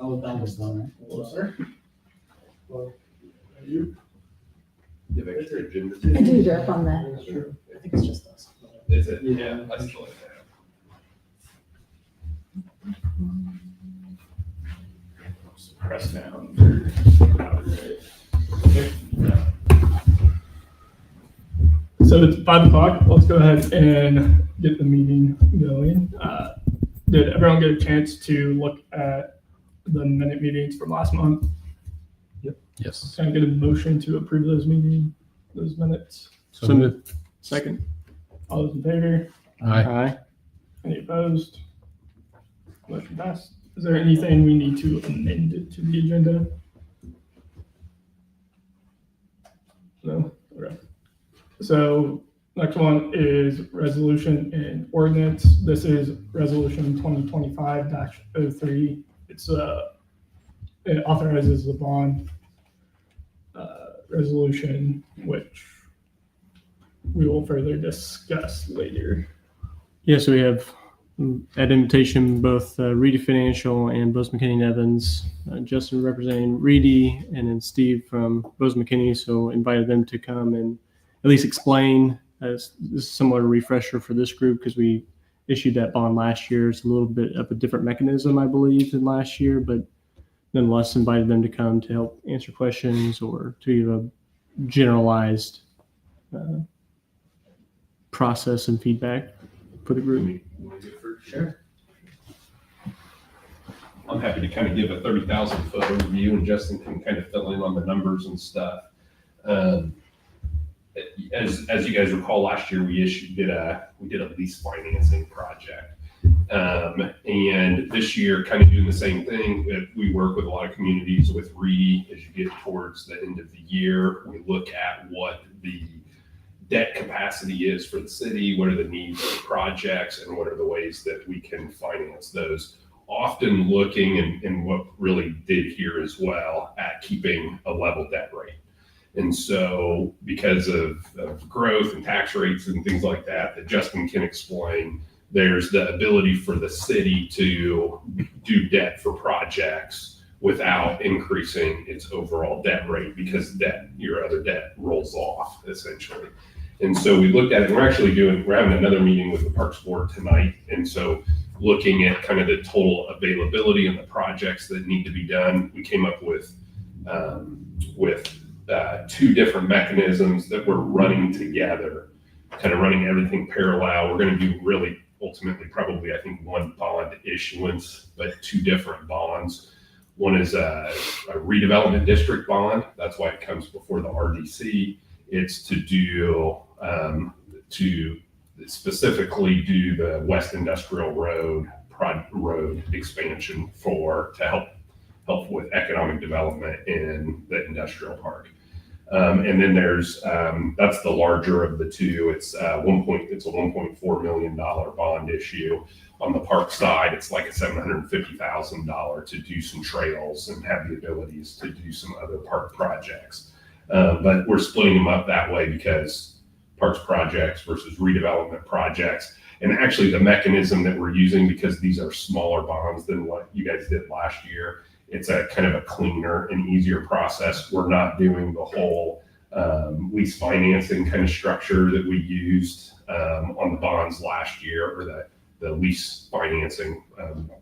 Oh, that was done. Closer. Well, you? You have extra agenda? I do drip on that. That's true. I think it's just us. Is it? Yeah. I still like that. Press down. So it's 5 o'clock. Let's go ahead and get the meeting going. Did everyone get a chance to look at the minute meetings from last month? Yes. Can I get a motion to approve those minutes? So moved. Second. All those in favor? Aye. Any opposed? Motion passed. Is there anything we need to amend to the agenda? No? Okay. So next one is resolution and ordinance. This is resolution 2025-03. It authorizes the bond resolution, which we will further discuss later. Yeah, so we have at invitation both Reedy Financial and Bose McKinney Evans, Justin representing Reedy, and then Steve from Bose McKinney. So invited them to come and at least explain. This is somewhat a refresher for this group because we issued that bond last year. It's a little bit of a different mechanism, I believe, than last year, but nonetheless invited them to come to help answer questions or to give a generalized process and feedback for the group. Sure. I'm happy to kind of give a 30,000 foot overview, and Justin can kind of fill in on the numbers and stuff. As you guys recall, last year we did a lease financing project. And this year, kind of doing the same thing. We work with a lot of communities with Reedy. As you get towards the end of the year, we look at what the debt capacity is for the city, what are the needs of the projects, and what are the ways that we can finance those. Often looking, and what really did here as well, at keeping a level debt rate. And so because of growth and tax rates and things like that Justin can explain, there's the ability for the city to do debt for projects without increasing its overall debt rate, because your other debt rolls off essentially. And so we looked at it. We're having another meeting with the Parks Board tonight. And so looking at kind of the total availability and the projects that need to be done, we came up with two different mechanisms that we're running together, kind of running everything parallel. We're going to do really ultimately probably, I think, one bond issuance, but two different bonds. One is a redevelopment district bond. That's why it comes before the RDC. It's to specifically do the West Industrial Road expansion to help with economic development in the industrial park. And then there's that's the larger of the two. It's a $1.4 million bond issue. On the park side, it's like a $750,000 to do some trails and have the abilities to do some other park projects. But we're splitting them up that way because parks projects versus redevelopment projects. And actually the mechanism that we're using, because these are smaller bonds than what you guys did last year, it's a kind of a cleaner and easier process. We're not doing the whole lease financing kind of structure that we used on the bonds last year, or the lease financing,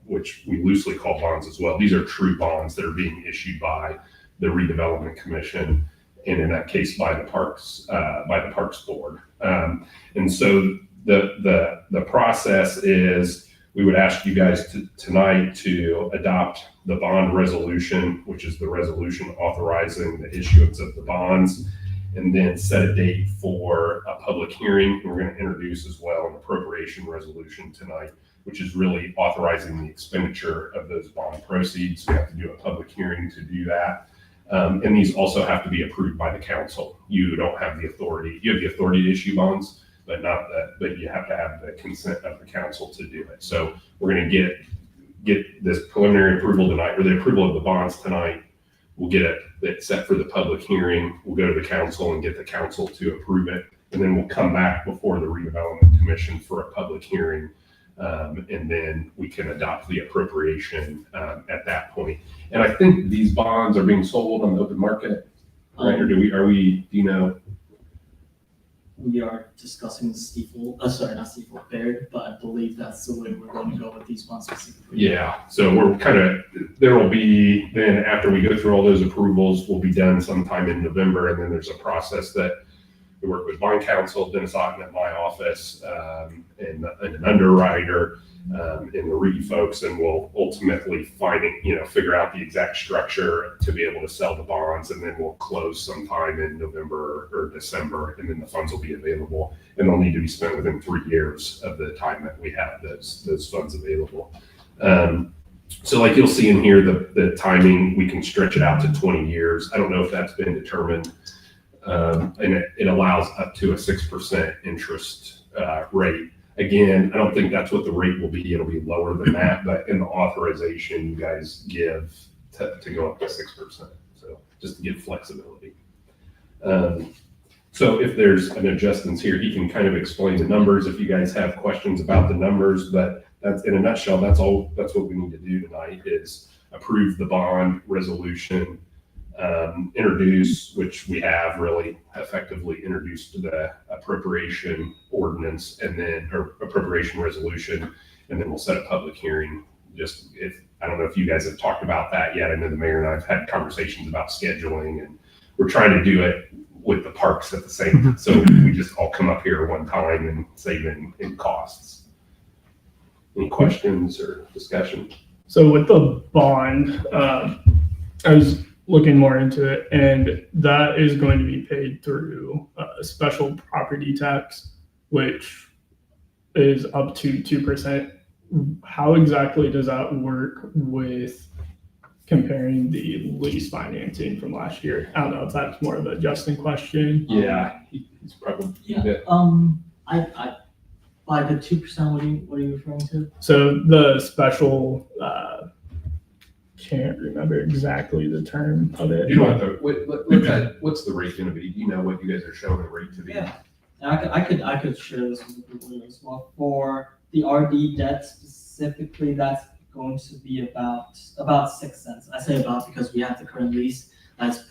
which we loosely call bonds as well. These are true bonds that are being issued by the Redevelopment Commission, and in that case by the Parks Board. And so the process is, we would ask you guys tonight to adopt the bond resolution, which is the resolution authorizing the issuance of the bonds, and then set a date for a public hearing. We're going to introduce as well an appropriation resolution tonight, which is really authorizing the expenditure of those bond proceeds. We have to do a public hearing to do that. And these also have to be approved by the council. You don't have the authority. You have the authority to issue bonds, but you have to have the consent of the council to do it. So we're going to get this preliminary approval tonight, or the approval of the bonds tonight. We'll get it set for the public hearing. We'll go to the council and get the council to approve it. And then we'll come back before the Redevelopment Commission for a public hearing And then we can adopt the appropriation at that point. And I think these bonds are being sold on the open market, right? Or do you know? We are discussing not Stiefel, Baird, but I believe that's the way we're going to go with these bonds specifically. Yeah, so there will be, then after we go through all those approvals, will be done sometime in November, and then there's a process that we work with bond counsel, Dennis Otten at my office, and an underwriter, and the REIT folks, and we'll ultimately figure out the exact structure to be able to sell the bonds, and then we'll close sometime in November or December, and then the funds will be available, and they'll need to be spent within 3 years of the time that we have those funds available. So like you'll see in here, the timing, we can stretch it out to 20 years. I don't know if that's been determined. And it allows up to a 6% interest rate. Again, I don't think that's what the rate will be. It'll be lower than that, but in the authorization you guys give to go up to 6%. So just to give flexibility. So if there's an adjustments here, he can kind of explain the numbers if you guys have questions about the numbers, but that's in a nutshell, that's what we need to do tonight is approve the bond resolution, introduce, which we have really effectively introduced the appropriation ordinance or appropriation resolution, and then we'll set a public hearing. I don't know if you guys have talked about that yet. I know the mayor and I have had conversations about scheduling, and we're trying to do it with the parks at the same time. So we just all come up here one time and save in costs. Any questions or discussion? So with the bond, I was looking more into it, and that is going to be paid through a special property tax, which is up to 2%. How exactly does that work with comparing the lease financing from last year? I don't know if that's more of a Justin question. Yeah, he's probably. I by the 2%, what are you referring to? So the special, can't remember exactly the term of it. You know what's the rate going to be? Do you know what you guys are showing the rate to be? Yeah, I could share this with people as well. For the RD debt specifically, that's going to be about 6 cents. I say about because we have the current lease. That's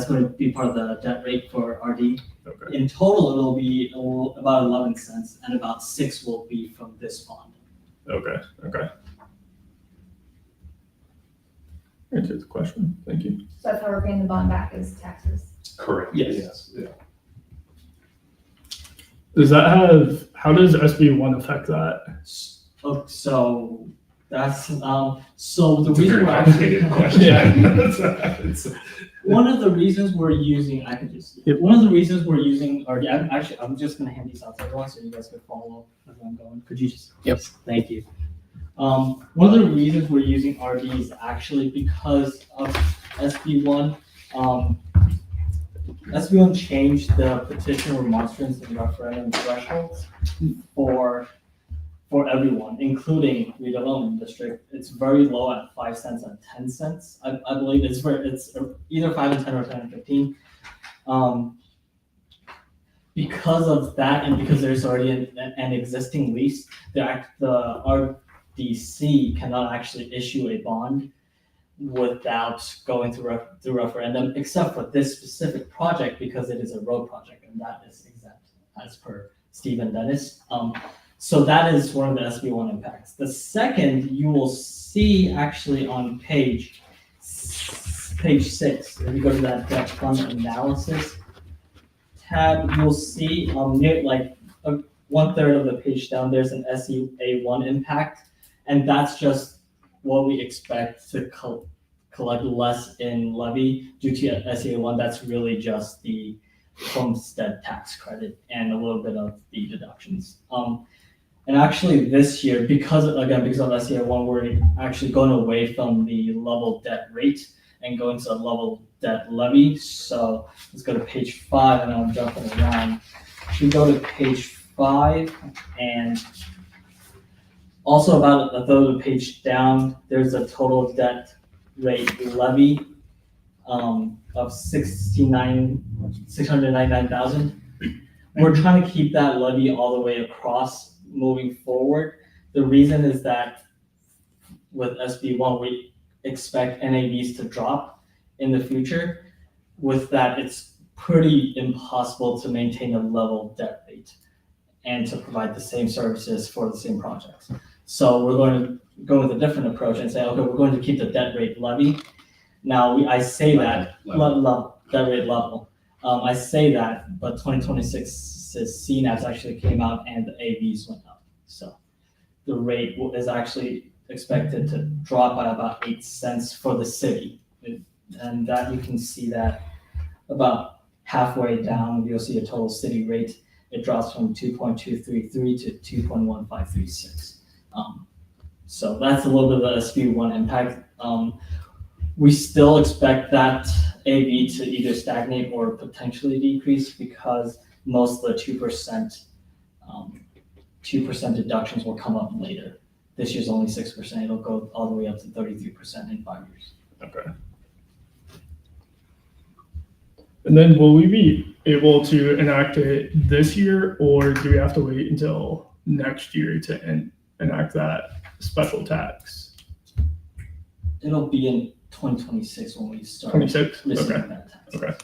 going to be part of the debt rate for RD. Okay. In total, it'll be about 11 cents, and about 6 will be from this bond. Okay. Answers the question. Thank you. So if we're paying the bond back as taxes. Correct. Yes. Yeah. How does SB1 affect that? So that's so the It's a reason very we're complicated question. one of the reasons we're using one of the reasons we're using RD. I'm just gonna hand these out to everyone so you guys can follow as I'm going. Could you just? Yep. Thank you. One of the reasons we're using RD is actually because of SB1. SB1 changed the petition remonstrance and referendum thresholds for everyone, including redevelopment district. It's very low at 5 cents and 10 cents. I believe it's either 5 and 10 or 10 and 15. Because of that, and because there's already an existing lease, the RDC cannot actually issue a bond without going through referendum, except for this specific project because it is a road project, and that is exempt as per Steve and Dennis. So that is one of the SB1 impacts. The second you will see actually on page 6, if you go to that debt fund analysis tab, you'll see near 1/3 of the page down, there's an SEA1 impact, and that's just what we expect to collect less in levy due to SEA1. That's really just the homestead tax credit and a little bit of the deductions. And actually this year, because of SEA1, we're actually going away from the level debt rate and going to a level debt levy. So let's go to page 5, and I'm jumping around. We go to page 5, and also about a third of the page down, there's a total debt rate levy of $699,000. We're trying to keep that levy all the way across moving forward. The reason is that with SB1, we expect NAVs to drop in the future. With that, it's pretty impossible to maintain a level debt rate and to provide the same services for the same projects. So we're going to go with a different approach and say, okay, we're going to keep the debt rate levy. Now, I say that, debt rate level. I say that, but 2026's CNAPs actually came out and the AVs went up. So the rate is actually expected to drop by about 8 cents for the city. And that you can see that about halfway down, you'll see a total city rate. It drops from 2.233 to 2.1536. So that's a little bit of the SB1 impact. We still expect that AV to either stagnate or potentially decrease because most of the 2% deductions will come up later. This year's only 6%. It'll go all the way up to 33% in 5 years. Okay. And then will we be able to enact it this year, or do we have to wait until next year to enact that special tax? It'll be in 2026 when we start 26? receiving Okay. that tax. Okay.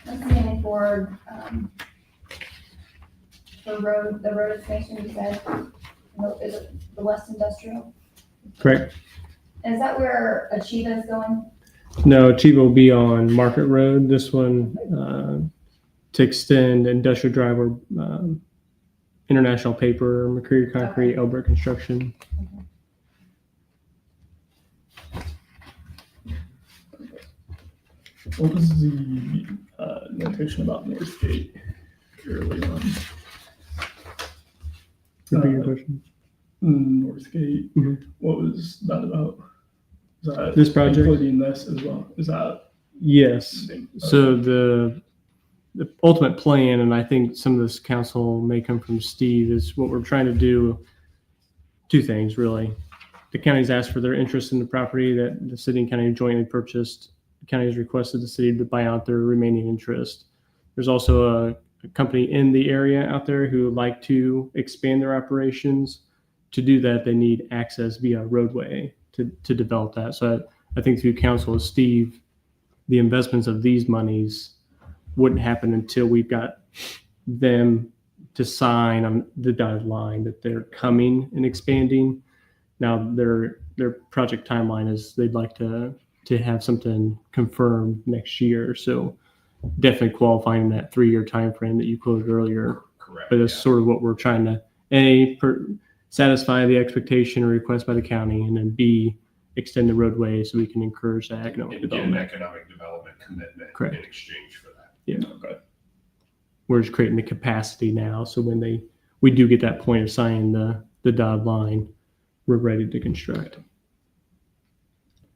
That's mainly for, the road expansion you said, is it the West Industrial? Correct. Is that where Achieva is going? No, Chiba will be on Market Road. This one to extend Industrial Drive or International Paper, Mercury Concrete, Elbert Construction. What was the notation about Northgate early on? Repeat your question. Northgate, Mhm. what was that about? Is that This project? including this as well? Is that? Yes. So the ultimate plan, and I think some of this council may come from Steve, is what we're trying to do. Two things really. The county's asked for their interest in the property that the city and county jointly purchased. The county has requested the city to buy out their remaining interest. There's also a company in the area out there who would like to expand their operations. To do that, they need access via roadway to develop that. So I think through council with Steve, the investments of these monies wouldn't happen until we've got them to sign on the dotted line that they're coming and expanding. Now their project timeline is they'd like to have something confirmed next year. So definitely qualifying that 3-year time frame that you quoted earlier. Correct. But that's sort of what we're trying to satisfy the expectation or request by the county, and then B, extend the roadway so we can encourage that economic And get an development. economic development commitment Correct. in exchange for that. Yeah. Okay. We're just creating the capacity now. So when we do get that point of signing the dotted line, we're ready to construct.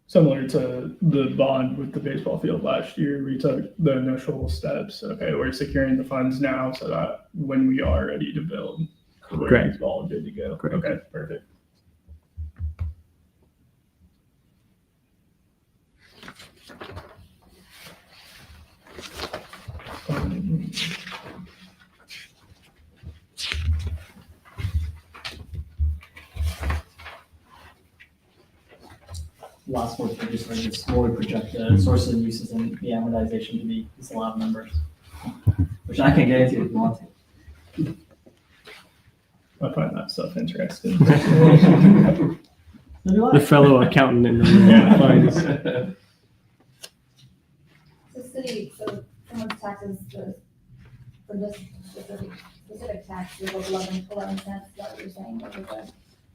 Similar to the bond with the baseball field last year, we took the initial steps. Okay, we're securing the funds now so that when we are ready to build, Correct. it's all good to go. Correct. Okay, perfect. Last four pages are just where we project the sources and uses and the amortization to be disallowed numbers, which I can get into if you want to. I find that stuff interesting. The fellow accountant in the room finds. So city, so someone's taxes, for this specific tax, is 11 cents, is that what you're saying, what was that?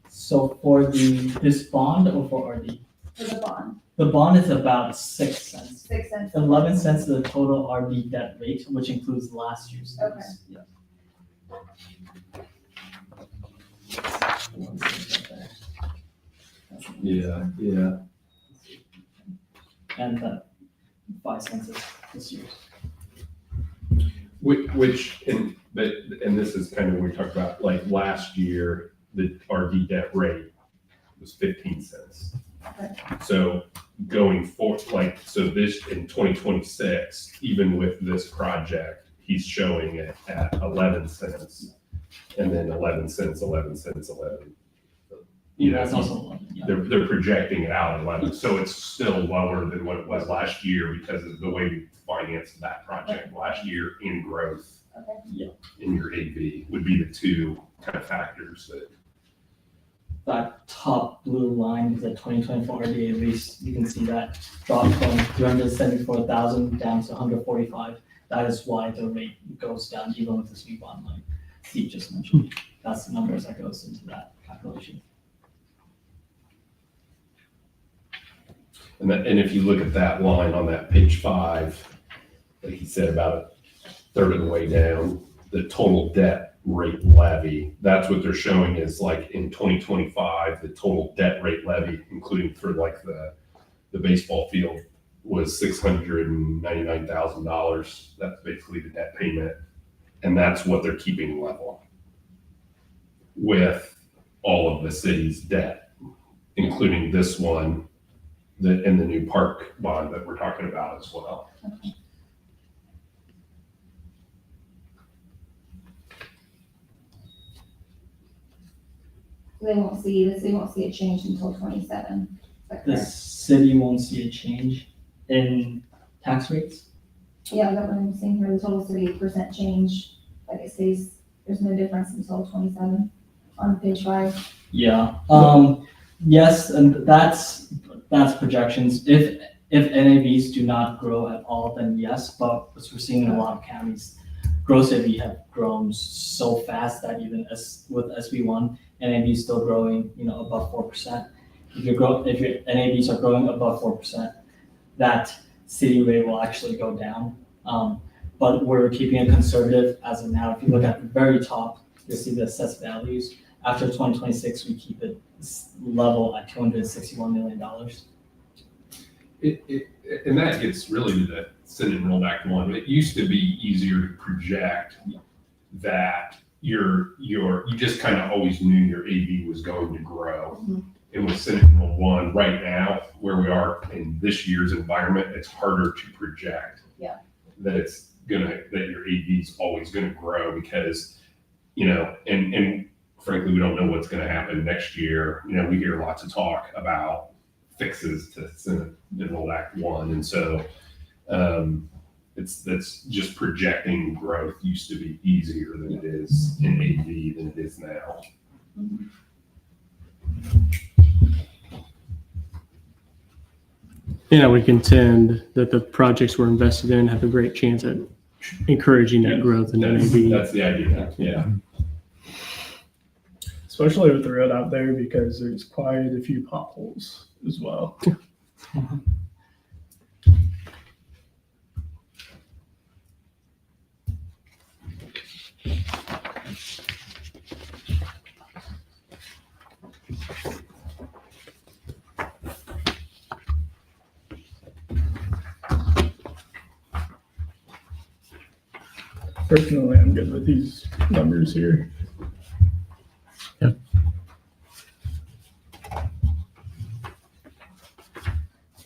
So for this bond or for RD? For the bond, The bond is about 6 cents. 6 cents. 11 cents is the total RD debt rate, which includes last year's. Okay. Yeah. Yeah. And 5 cents is this year's. And this is kind of when we talked about like last year, the RD debt rate was 15 cents. So going forward, like, so this in 2026, even with this project, he's showing it at 11 cents. And then 11 cents, 11 cents, 11. You know, That's also, yeah. they're projecting it out at 11. So it's still lower than what it was last year because of the way we financed that project last year in growth. Okay. In your AV would be the two kind of factors that. That top blue line is a 2024 RDA lease. You can see that drop from 374,000 down to 145. That is why the rate goes down even with the sweep bond like Steve just mentioned. That's the numbers that goes into that calculation. And if you look at that line on that page 5, like he said, about a third of the way down, the total debt rate levy, that's what they're showing is like in 2025, the total debt rate levy, including for like the baseball field, was $699,000. That's basically the debt payment. And that's what they're keeping level with all of the city's debt, including this one, and the new park bond that we're talking about as well. Okay. They won't see this, they won't see a change until 27. Is that The correct? city won't see a change in tax rates. Yeah, that what I'm seeing here, the total city % change, like it says, there's no difference until 27 on page 5. Yeah. Yes, and that's projections. If NAVs do not grow at all, then yes. But as we're seeing in a lot of counties, gross NAV have grown so fast that even as with SB1, NAV is still growing, above 4%. If your NAVs are growing above 4%, that city rate will actually go down. But we're keeping it conservative as of now. If you look at the very top, you'll see the assessed values. After 2026, we keep it level at $261 million. And that gets really to the Senate rollback one. It used to be easier to project that you just kind of always knew your AV was going to grow. Mhm. And with Senate Rule 1 right now, where we are in this year's environment, it's harder to project that that your AV is always going to grow because, and frankly, we don't know what's going to happen next year. We hear lots of talk about fixes to Senate General Act 1. And so that's just projecting growth used to be easier than it is in AV than it is now. And I would contend that the projects we're invested in have a great chance at encouraging that growth in NAV. That's the idea. Yeah. Especially with the road out there because there's quite a few potholes as well. Personally, I'm good with these numbers here.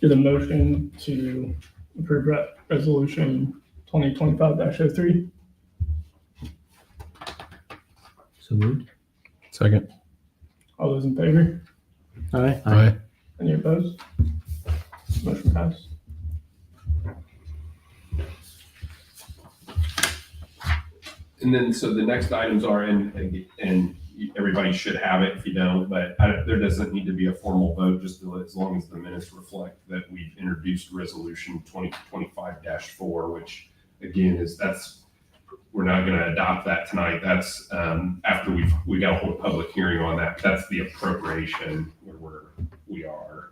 Get a motion to approve resolution 2025-03. So moved. Second. All those in favor? Aye. Aye. Any opposed? Motion passed. And then, so the next items are, and everybody should have it if you don't, but there doesn't need to be a formal vote, just as long as the minutes reflect that we've introduced resolution 2025-4, which again we're not going to adopt that tonight. That's after we got to hold a public hearing on that. That's the appropriation where we are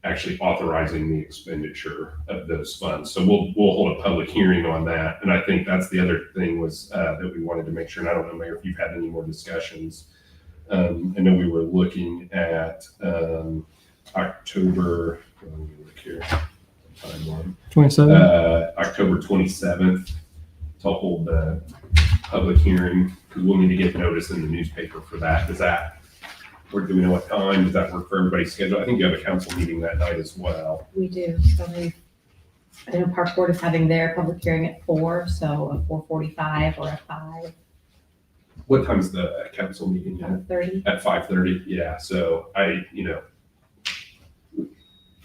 actually authorizing the expenditure of those funds. So we'll hold a public hearing on that. And I think that's the other thing was that we wanted to make sure, and I don't know, Mayor, if you've had any more discussions. I know we were looking at October, let me look here, timeline. 27? October 27th to hold the public hearing, because we'll need to get notice in the newspaper for that. Does that Or do we know what time? Does that work for everybody's schedule? I think you have a council meeting that night as well. We do, so I know Park Board is having their public hearing at 4, so a 4:45 or a 5, What time's the council meeting? 5:30. At 5:30, yeah, so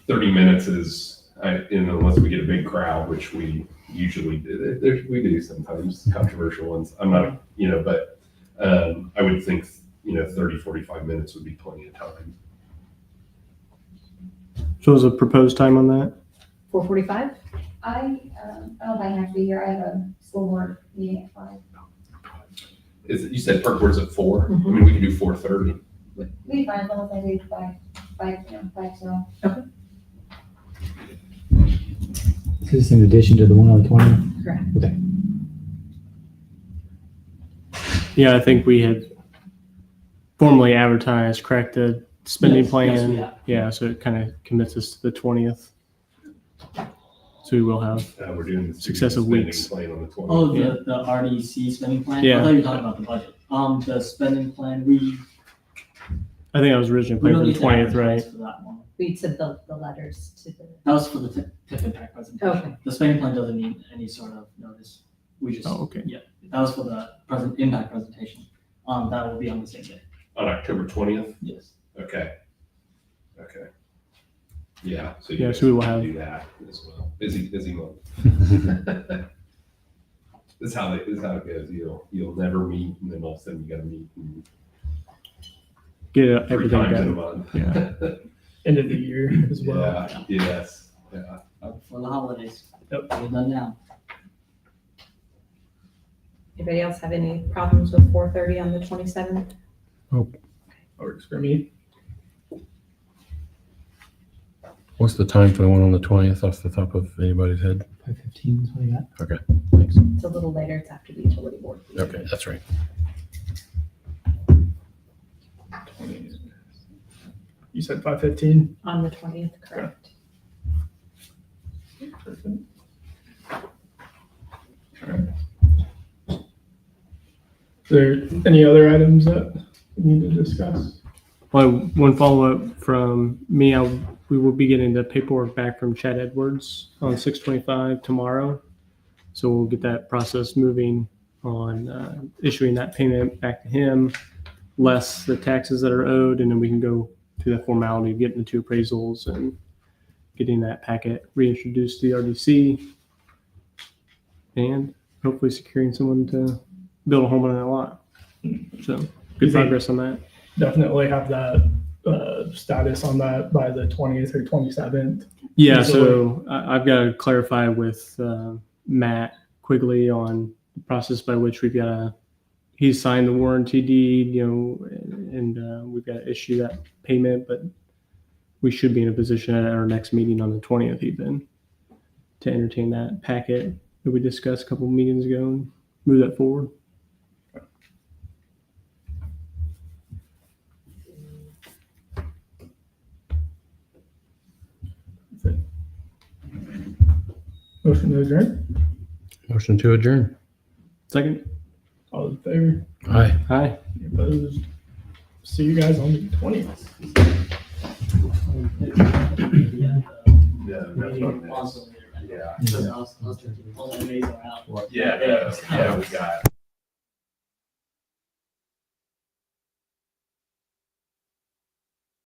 30 minutes is, unless we get a big crowd, which we usually do, we do sometimes, controversial ones, I'm not, but I would think, 30, 45 minutes would be plenty of time. So is a proposed time on that? 4:45? I don't know if I have to be here, I have a school board meeting at 5. You said park board's at 4? I Mhm. mean, we can do 4:30. We find almost I do 5 so. Is this in addition to the one on the 20th? Correct. Okay. Yeah, I think we had formally advertised, correct, the spending Yes, plan? we have. Yeah, so it kind of commits us to the 20th. So we will have, We're doing the Successive spending weeks. plan on the 20th. Oh, Yeah. the RDC spending plan? Yeah. I thought you were talking about the budget. The spending plan, I think I was originally we planning don't for need the to 20th, right? advertise for that one. We said the letters to the, That was for the tip impact presentation. Okay. The spending plan doesn't need any sort of notice. We just, Oh, okay. yeah, that was for the impact presentation. That will be on the same day. On October 20th? Yes. Okay. Yeah, so you Yeah, guys so we will can have- do that as well. Busy month. This is how it goes. You'll never meet, and then all of a sudden you gotta meet Get 3 everything times in a done. month. End of the year as well. Yeah, yes, yeah. For the holidays. Yep. We're done now. anybody else have any problems with 4:30 on the 27th? Works for me. What's the time for the one on the 20th off the top of anybody's head? 5:15 is what I got. Okay, thanks. It's a little later, it's after the utility board. Okay, that's right. You said 5:15? On the 20th, correct. Perfect. All right. Is there any other items that we need to discuss? Well, one follow-up from me, we will be getting the paperwork back from Chad Edwards on 6/25 tomorrow. So we'll get that process moving on issuing that payment back to him, less the taxes that are owed, and then we can go through the formality of getting the 2 appraisals and getting that packet reintroduced to the RDC, and hopefully securing someone to build a home on that lot. So good progress on that. Definitely have that status on that by the 20th or 27th. Yeah, Easily. so I've got to clarify with Matt Quigley on the process by which he's signed the warranty deed, and we've got to issue that payment, but we should be in a position at our next meeting on the 20th even to entertain that packet that we discussed a couple of meetings ago and move that forward. Motion to adjourn. Motion to adjourn. Second? All in favor? Aye. Aye. Any opposed? See you guys on the 20th. No, that's what it is. Yeah. I was thinking, all the days are out. Yeah, we got